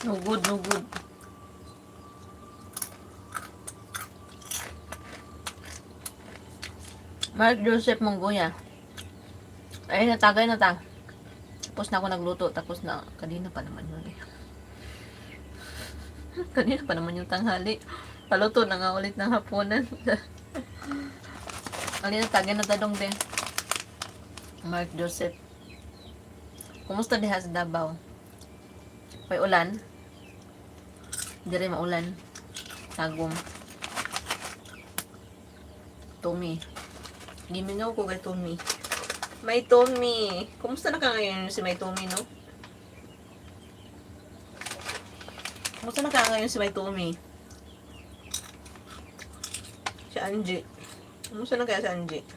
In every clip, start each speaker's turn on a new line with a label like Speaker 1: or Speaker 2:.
Speaker 1: No good, no good. Mark Joseph Monggoya. Ay, natagay na ta. Tapos na ako nagluto. Tapos na, kanina pa naman yun eh. Kanina pa naman yung tanghali. Paluto na nga ulit ng hapunan. Kanina, tagay na tadong din. Mark Joseph. Kumusta diha sa Davao? May ulan? Hindi rin maulan. Tagom. Tommy. Gimingaw ko kay Tommy. May Tommy. Kumusta na ka ngayon si May Tommy, no? Kumusta na ka ngayon si May Tommy? Si Angie. Kumusta na kaya si Angie?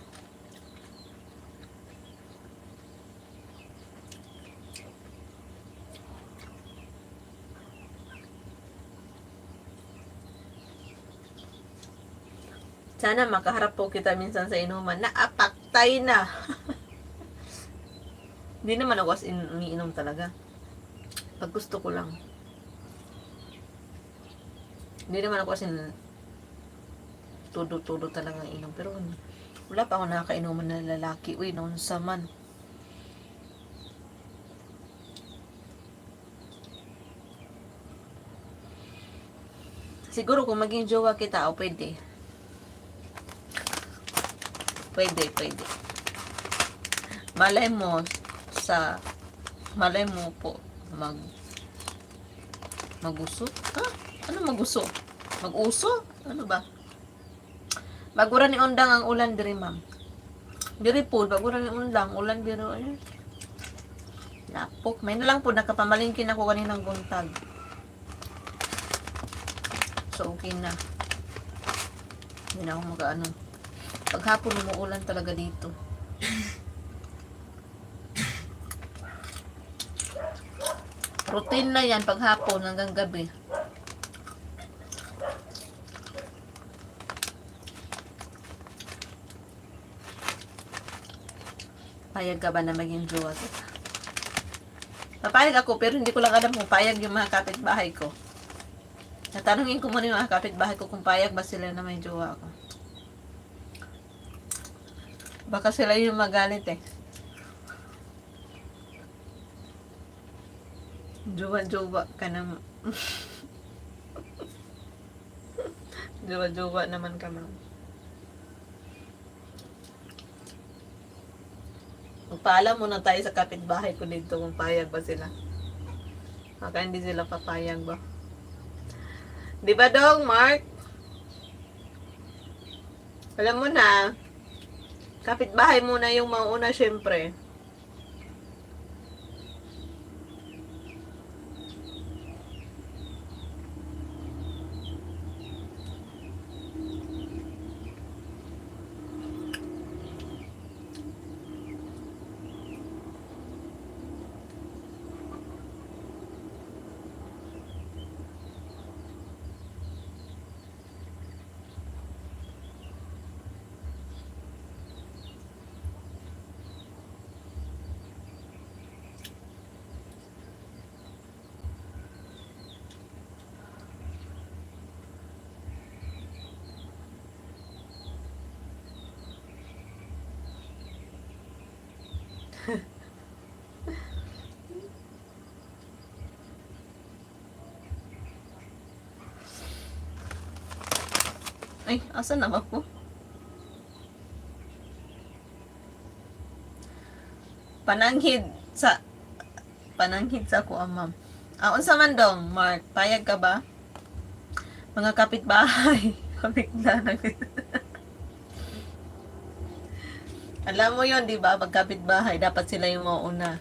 Speaker 1: Sana makaharap po kita minsan sa inuman. Naapaktay na. Hindi naman ako as umiinom talaga. Pag gusto ko lang. Hindi naman ako as tudo-tudo talaga inom. Pero wala pa ako nakakainuman na lalaki. Uy, noon sa man. Siguro kung maging jowa kita, o pwede. Pwede. Malay mo po maguso? Ha? Ano maguso? Mag-uso? Ano ba? Bagura ni undang ang ulan diri, ma'am. Diri po, bagura ni undang ulan diri. Ayun. Napok, may na lang po nakapamalingkin ako kaninang buntag. So okay na. Hindi na ako mag-ano. Paghapon umuulan talaga dito. Routine na yan paghapon hanggang gabi. Payag ka ba na maging jowa kita? Papayag ako pero hindi ko lang alam kung payag yung mga kapitbahay ko. Natanungin ko muna yung mga kapitbahay ko kung payag ba sila na may jowa ako. Baka sila yung magalit eh. Jowa-jowa ka naman. Jowa-jowa naman ka, ma'am. Magpaalam muna tayo sa kapitbahay ko dito kung payag ba sila. Baka hindi sila papayag ba. Di ba dong, Mark? Alam mo na, kapitbahay muna yung mauna syempre. Ay, asan na ba po? Pananghid sa ko, ma'am. Unsa man dong, Mark? Payag ka ba? Mga kapitbahay. Kapitla na. Alam mo yon, di ba? Pag kapitbahay, dapat sila yung mauna.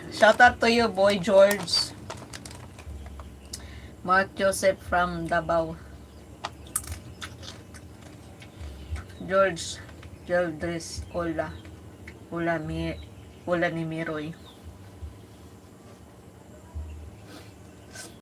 Speaker 1: Shout out to you, boy George. Mark Joseph from Davao. George Geldres Ola ni Miroy.